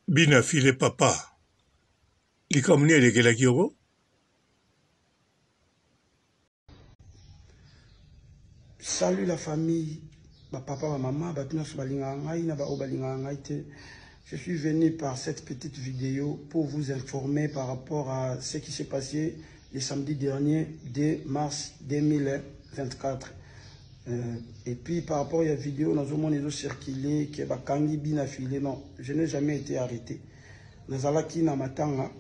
Bina file papa. Likamuni elekela kioko. Salut la famille, papa, maman, je suis venu par cette petite vidéo pour vous informer par rapport à ce qui s'est passé le samedi dernier, 2 mars 2024. Et puis par rapport à la vidéo, nous avons circulé que Bakangi Bina filé. Non, je n'ai jamais été arrêté. Nous allons qui na matanga,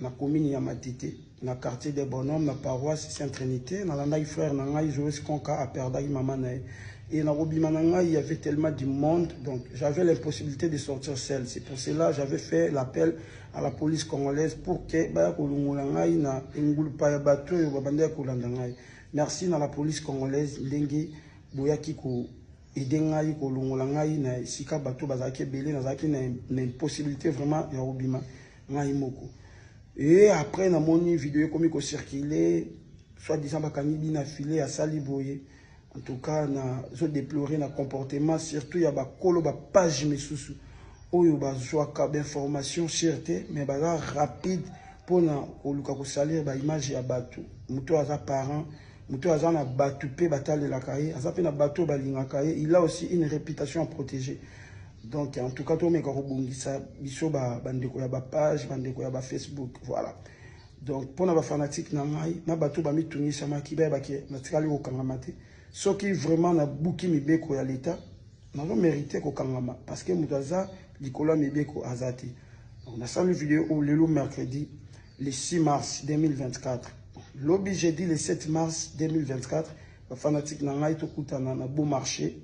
na commune ya Matité, na quartier des bonhommes, na paroisse Sainte-Trinité, na landai frère na ngai Joël Konka a perdu maman na. Et na Robimana il y avait tellement du monde, donc j'avais l'impossibilité de sortir seul. C'est pour cela que j'avais fait l'appel à la police congolaise pour que ba kolungola ngai na ngulpa ya bato yo babande kolanda ngai. Merci na la police congolaise ndenge boyaki ko aider ngai kolungola ngai na sika bato bazaki belé nazaki na impossibilité vraiment ya Robima ngai moko. Et après na moni vidéo comme ko circuler soit disant bakangi bina filé à Saliboye. En tout cas, je déploré le comportement, surtout il y a ba page mesusu où il y a des informations sûreté mais rapide pour na salir ba image ya batu muto aza parent muto aza na batu pe batale la kaye aza pe na batu balinga kaye il a aussi une réputation à protéger. Donc en tout cas to meka ko bongisa biso ba bandeko ya ba page bandeko ya ba Facebook, voilà. Donc pour na ba fanatique na ngai na batu ba mitungisa makiba ba ke na tikali ko kangamate. Ce qui vraiment na bouki mibeko ya l'État, n'a pas mérité ko kangama parce que mutaza likola mibeko azati. On a salué vidéo au le mercredi le 6 mars 2024. Lobby jeudi le 7 mars 2024, les fanatiques n'ont to kutana na beau marché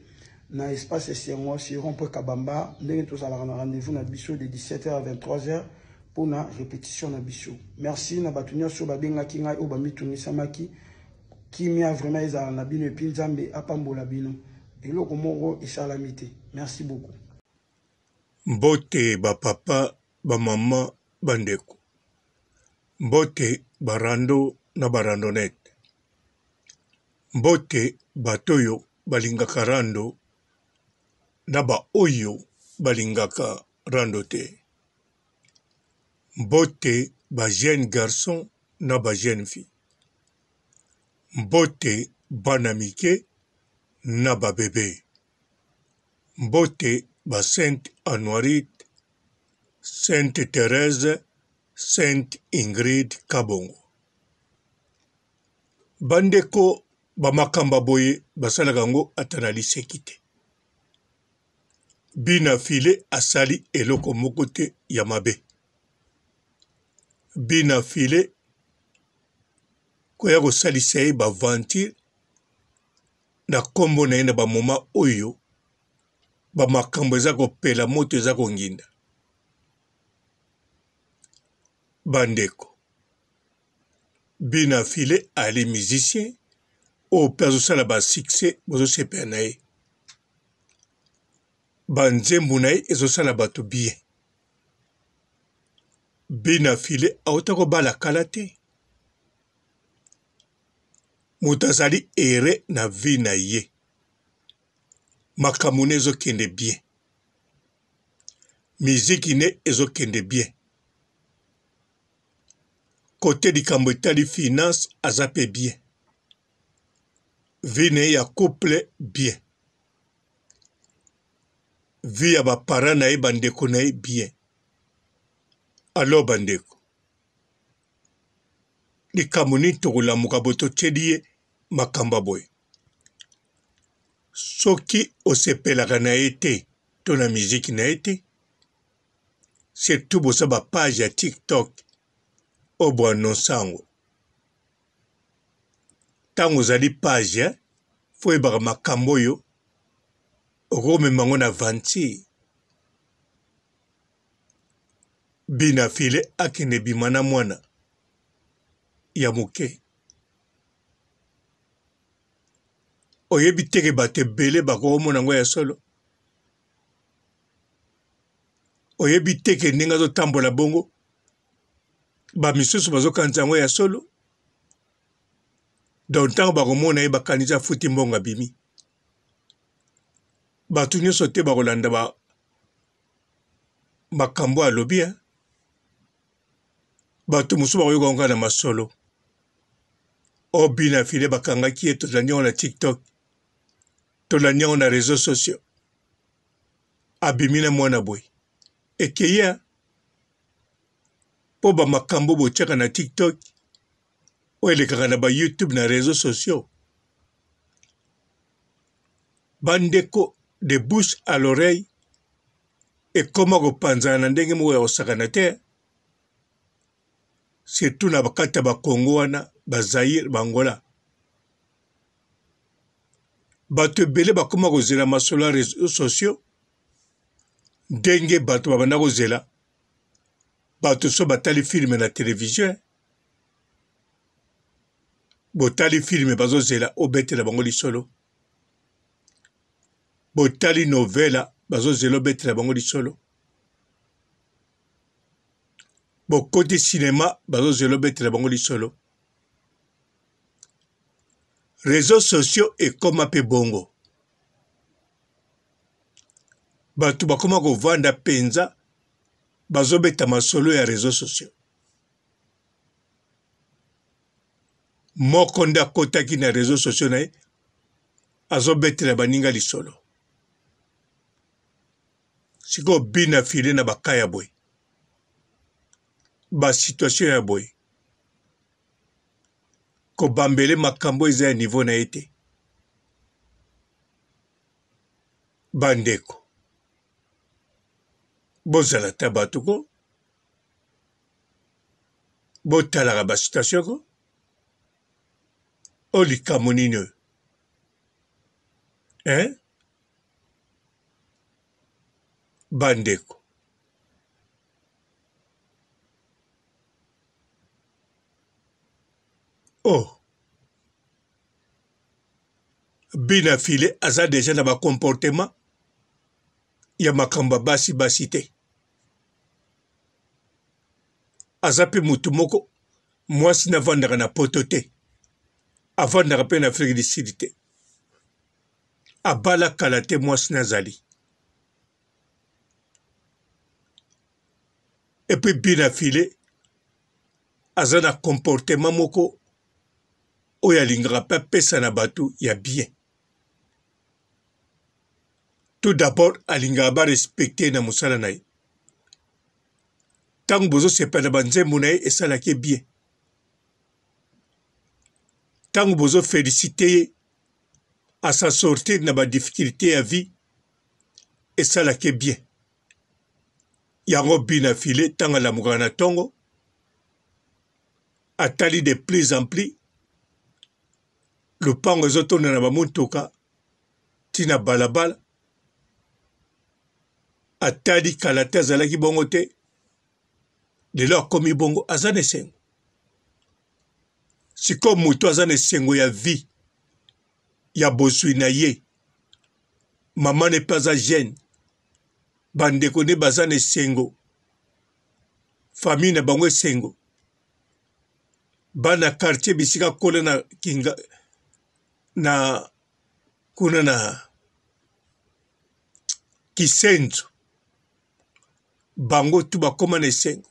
na espace SMO sur rond Kabamba, ndenge to sala na rendez-vous na biso de 17h à 23h pour na répétition na biso. Merci na batunya so babenga kinga o bamituni samaki. Qui m'a vraiment aidé à bino et puis Nzambe apambola bino. Et le komoro et salamité. Merci beaucoup. Mbote ba papa, ba mama, bandeko. Mbote barando na barandonete. Mbote batoyo balingaka rando na ba oyo balingaka rando te. Mbote ba jeune garçon na ba jeune fille. Mbote bana mike na ba bébé. Mbote ba Sainte Anuarite, Sainte Thérèse, Sainte Ingrid Kabongo. Bandeko ba makamba boye basalaka ngo atana liseki te. Bina file asali eloko moko te ya mabe. Bina file koya kosalisa ye baventure na kombo na ye na bamoma oyo bamakambo eza kopela moto eza konginda. Bandeko Bina file ali musicien o azosala ba succès bozosepela na ye. Banzembo na ye ezosala bato bien. Bina file auta kobala kala te. Moto azali ere na vie na ye. Makambo ne ezokende bien. Miziki ne ezokende bien. Kote likambo etali finance aza pe bien. Vie ne ya couple bien. Vie ya bapara na ye bandeko na ye bien. Alors bandeko. Likambo nini tokolamuka boto tshedi ye makamba boye. Soki osepelaka na ye te to na miziki na ye te, surtout bosa ba page ya TikTok o bo anonsango. Tango ozali page fo yebaka makambo oyo okomema ngo na aventure. Bina file akende bima na mwana ya moke. Oyebi teke bato ebele bakomona ngo ya solo. Oyebi teke ndenge azotambola bongo bamisusu bazokanisa ngo ya solo. Donc ntango bakomona ye bakanisa futi mbongo abimi. Bato nyonso te bakolanda makambo alobi bato mosusu bakoyoka nga na masolo o Bina Filé bakangaki ye tolandi yango na TikTok tolandi yango na réseaux sociaux abimi na mwana boye ekeya mpo bamakambo botiaka na TikTok oyo elekaka na ba YouTube na réseaux sociaux bandeko de bouche à l'oreille ekoma kopanzana na ndenge moko ya kosakana te surtout na bakati ya bakongo wana bazaire bangola bato ebele bakoma kozela masolo ya réseaux sociaux ndenge bato babanda kozela bato so batali filme na télévision botali filme bazozela obetela bango lisolo botali novela bazozela obetela bango lisolo bokoti cinéma bazozela obetela bango lisolo réseaux sociaux ekoma mpe bongo bato bakoma kovanda mpenza bazobeta masolo ya réseaux sociaux moko nde akotaki na réseaux sociaux na ye azobetela baninga lisolo sikoyo Bina Filé na baka ya boye basituation ya boye kobambele makambo eza ya niveau na ye te bandeko bozala ta bato ko botalaka basituation ko o likambo nini oyo bandeko Bina Filé aza deja na bakomportema ya makambo basi te aza mpe mutu moko mwasi navandaka na poto te avandaka mpe na Afrique du Sud te abala kala te mwasi nazali epuis Bina Filé aza na comportement moko oyo alingaka mpe apesa na bato ya bien tout d'abord alingaka barespecte na mosala na ye ntango bozosepela banzembo na ye esalaki bien ntango bozofélicite ye asa sortir na badifficulté ya vie esalaki bien yango Bina Filé ntango alamukaka na ntongo atali de plus en plus lopango ezotonda na bamutuka ntina balabala atali kala te azalaki bongo te lelo akomi bongo aza na esengo sikoyo moto aza na esengo ya vie ya boswi na ye mama ne mpe aza jeune bandeko nde baza na esengo famille na bango esengo bana quartier bisika kola na kinga na kuna na Kisenzo bango tu bakoma na esengo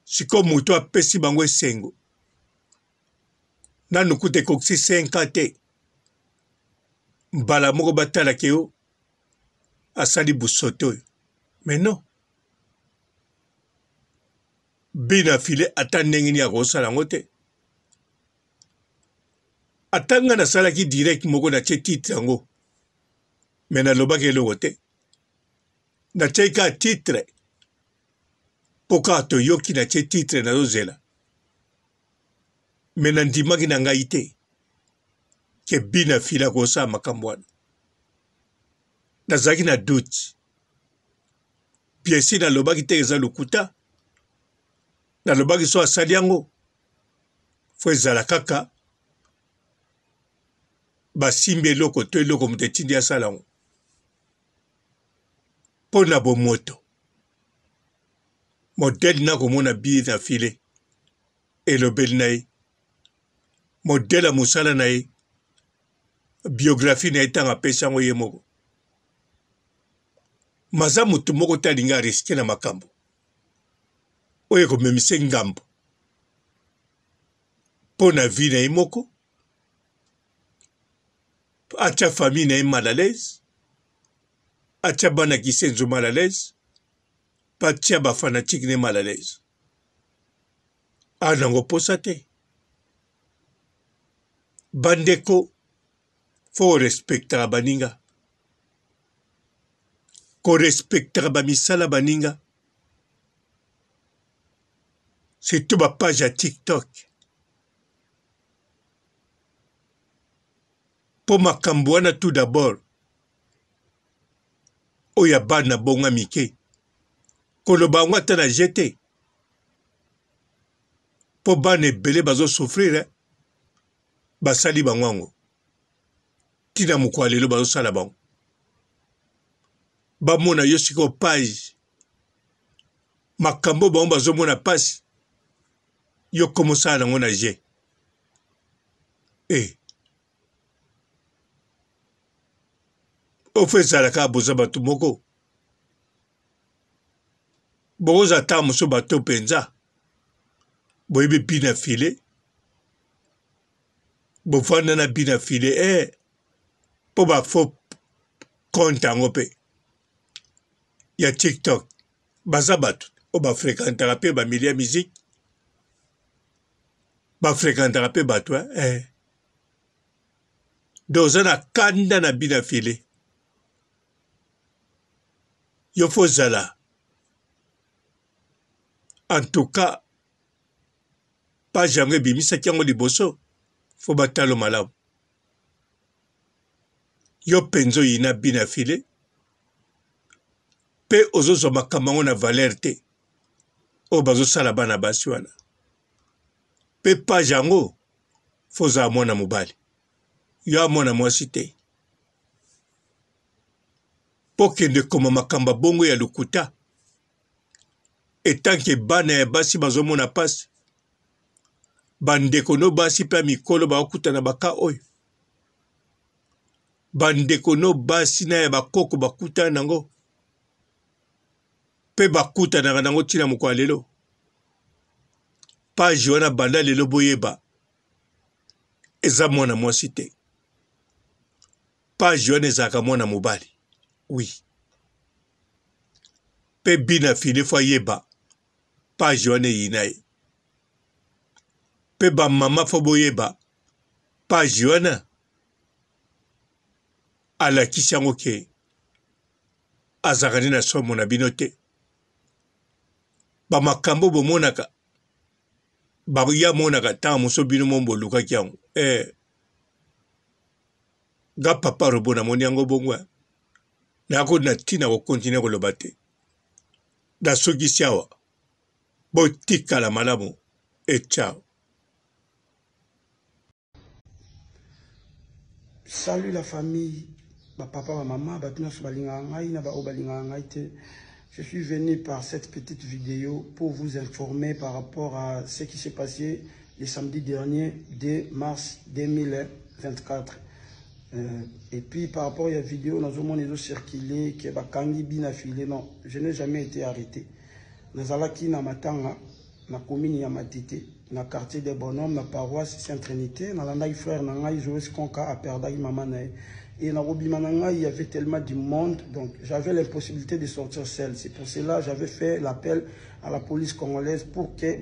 sikoyo moto apesi bango esengo nanu kuta ekokisi 5 te mbala moko batalaki yo asali busoto oyo mais non Bina Filé ata ndenge nini akosala yango te ata nga nasalaki direct moko natie titre yango me nalobaki eloko te natiaki ka titre mpo kaka toyoki natie titre nazozela me nandimaki na ngai te ke Bina Filé akosala makambo wana nazalaki na doute piesi nalobaki te eza lokuta nalobaki so asali yango fo ezala kaka basimbi eloko to eloko moto etindi asala yango mpo na bomoto modele nakomona Bina Filé elobeli na ye modele ya mosala na ye biographie na ye ntango apesi yango ye moko maza mutu moko te alingi ariske na makambo oyo ekomemise ngambo mpo na vi na ye moko atia famille na ye mal à l'aise atia bana kisenzo mal à l'aise mpe atia bafanatike ne mal à l'aise anango posa te bandeko fo respectaka baninga korespectaka bamisala baninga surtout bapage ya TikTok mpo makambo wana tout d'abord oyo ya bana bonga mike koloba yango ata na je te mpo bana ebele bazosouffrir basali bango yango ntina mokolo lelo bazosala bango bamona yo sikoyo page makambo bango bazomona pasi yo komosala nango na je ofo ezalaka boza bato moko bokoza ata moso bato mpenza boyebi bina file bofanda na bina file mpo bafo konte yango mpe ya TikTok baza bato oyo bafrekantaka mpe bamilie ya miziki bafrekantaka mpe bato donc oza na kanda na bina file yo fo zala en tout cas page yango ebimisaki yango liboso fo batalo malamu yo mpenza oyina bina file mpe ozozwa makambo yango na valeur te oyo bazosala bana basi wana mpe page yango fo ozala mwana mobali yo amwana mwasi te mpo kende koma makambo bongo ya lokuta etanke bana ya basi bazomona pasi bandeko no basi mpe ya mikolo bakokutana baka oyo bandeko no basi na ya bakoko bakutana nango mpe bakutanaka nango ntina mokolo lelo page wana banda lelo boyeba eza mwana mwasi te page wana ezalaka mwana mobali oui mpe bina file fo ayeba page wana eyina ye mpe bamama fo boyeba page wana alakisi yango ke azalaka nde na somo na bino te bamakambo bomonaka ya monaka ntango moso bino mo bolukaki yango nga papa robo namoni yango bongo nako na ntina kokontinue koloba te nasokisi awa botikala malamu ciao. Salut la famille, papa, maman, je suis venu par cette petite vidéo pour vous informer par rapport à ce qui s'est passé le samedi dernier, 2 mars 2024. Et puis par rapport à la vidéo, nous avons circulé que Bakangi Bina filé. Non, je n'ai jamais été arrêté. Nous allons qui na matanga, na commune ya Matete, na quartier des bonhommes, na paroisse Sainte-Trinité, na landa frère na ngai Joël Konka a perdu maman na. Et dans Robimananga, il y avait tellement du monde, donc j'avais l'impossibilité de sortir seul. C'est pour cela que j'avais fait l'appel à la police congolaise pour que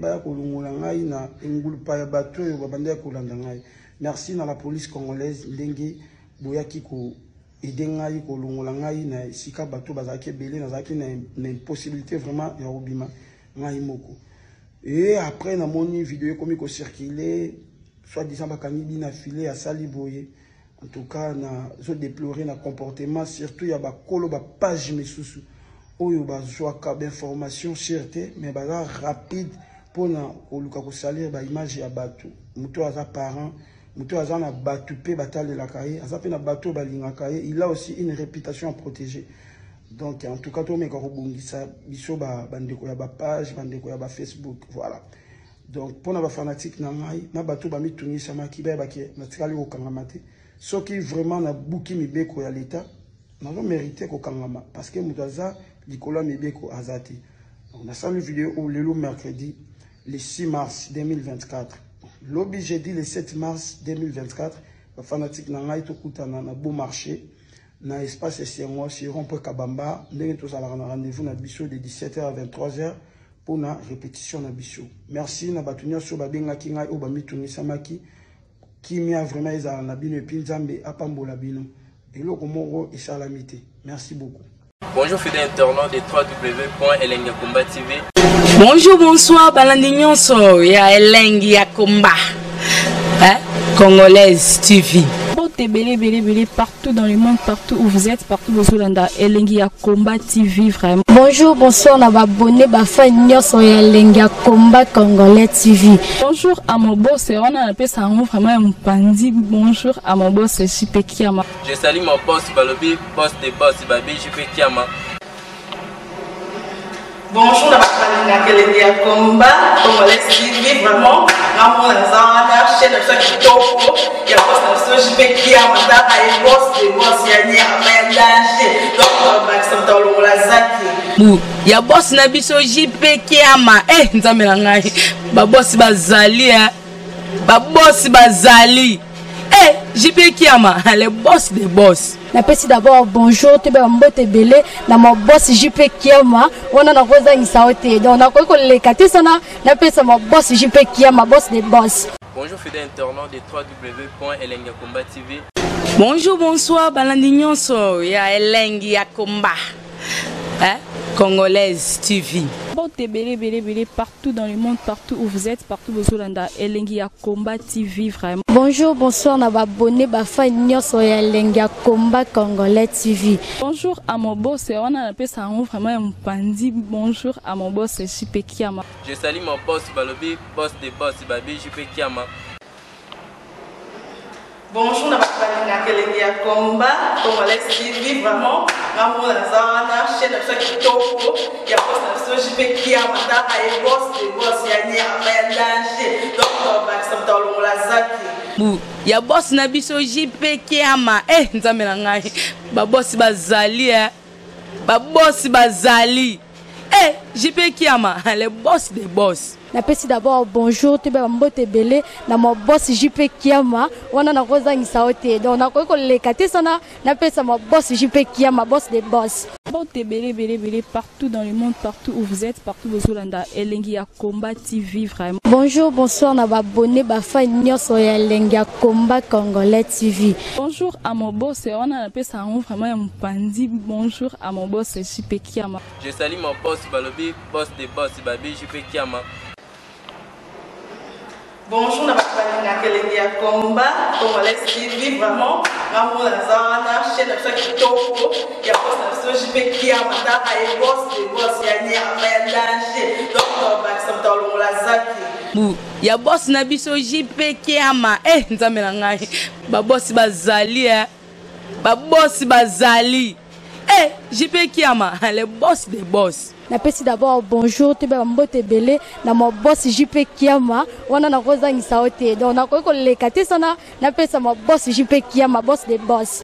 merci à la police congolaise ndenge boyaki ko edengai ko longolangai na sika bato bazaki belé nazaki na impossibilité vraiment ya Robima ngai moko. Et après na moni vidéo comme ko circuler soit disant bakani bina filé à Saliboye. En tout cas, je déplore le comportement, surtout il y a des pages mesusu où il y a des informations sûreté, mais rapide pour que salir l'image ya batu. Muto aza parent, muto aza na batu pe batale la kaye, aza pe na batu balinga kaye, il a aussi une réputation à protéger. Donc en tout cas, tout le monde ça biso bandeko ya ba page, bandeko ya ba Facebook, voilà. Donc pour les fanatiques na ngai, na batu ba mitungisa makiba ba ke na tikali ko kangamate. Ce qui vraiment na bouki mibeko ya l'état nazo mérité ko kangama parce que mutaza likola mebeko azati. On a salué vidéo au lelo mercredi le 6 mars 2024. Lobby jeudi le 7 mars 2024, les fanatiques n'ont tout kutana na beau marché, na espace Essengo, sur rond-point Kabamba, nous avons rendez-vous na biso de 17h à 23h pour la répétition na biso. Merci na batunya so babenga kinga o bamituni samaki qui m'a vraiment ezala na bino epi nzambe apambola bino. Eloko moko esalamite. Merci beaucoup. Bonjour fidèles internautes de www.elengiakomba TV. Bonjour, bonsoir, Balandignon so, ya Elengi ya Komba, Congolaise TV. Belé partout dans le monde, partout où vous êtes, partout où vous êtes, Elengi ya Komba TV vraiment. Bonjour, bonsoir, on a abonné Bafa Nyos ya Elengi ya Komba Congolais TV. Bonjour à mon boss, on a appelé ça vraiment un pandi. Bonjour à mon boss, JP Kiama. Je salue mon boss Balobi, boss des boss Babi, JP Kiama. Bonjour, la Elengi ya Komba Congolais TV vraiment. Ramon Zana, chaîne de ça qui topo, il y a boss de JP Kiama, et boss des boss, il y a ni à danger. Donc, on va s'entendre la zaki. Ya boss na biso JP Kiama, nzambe na ngai. Ba boss bazali, ba boss bazali. JP Kiama, le boss des boss. Napesi d'abord bonjour, te mbote belé na mon boss JP Kiama, on a rosa isaote. Donc on a quoi le kati sana, napesa mon boss JP Kiama, boss des boss. Bonjour fidèles internautes de www.elengiakomba TV. Bonjour, bonsoir, Balandignon so, ya Elengi ya Komba, Congolaise TV. Belé partout dans le monde, partout où vous êtes, partout où vous êtes, Elengi ya Komba TV vraiment. Bonjour, bonsoir, on a abonné Bafa Nyos ya Elengi ya Komba Congolais TV. Bonjour à mon boss, on a appelé ça vraiment un pandi. Bonjour à mon boss, JP Kiama. Je salue mon boss Balobi, boss des boss Babi, JP Kiama. Bonjour, la Elengi ya Komba Congolais TV vraiment. Ramon Zana, chaîne de ça qui topo, il y a boss de JP Kiama, et boss des boss, il y a ni à danger. Donc, on va s'entendre la zaki. Ya boss na biso JP Kiama, nzambe na ngai. Ba boss bazali, ba boss bazali. JP Kiama, le boss des boss. Napesi d'abord bonjour, te mbote belé na mon boss JP Kiama, on a rosa isaote. Donc on a quoi le kati sana, napesa mon boss JP Kiama, boss des boss. Belé partout dans le monde, partout où vous êtes, partout où vous êtes, Elengi ya Komba TV vraiment. Bonjour, bonsoir, on a abonné Bafa Nyos ya Elengi ya Komba Congolais TV. Bonjour à mon boss, on a appelé ça vraiment un pandi. Bonjour à mon boss, JP Kiama. Je salue mon boss Balobi, boss des boss Babi, JP Kiama. Bonjour, la Elengi ya Komba Congolais TV vraiment. Ramon Zana, chaîne de ça qui topo, il y a boss de JP Kiama, et boss des boss, il y a ni à danger. Donc, on va s'entendre la zaki. Ya boss na biso JP Kiama, nzambe na ngai. Ba boss bazali, ba boss bazali. JP Kiama, le boss des boss. Napesi d'abord bonjour, te mbote belé na mon boss JP Kiama, on a rosa isaote. Donc on a quoi le kati sana, napesa mon boss JP Kiama, boss des boss.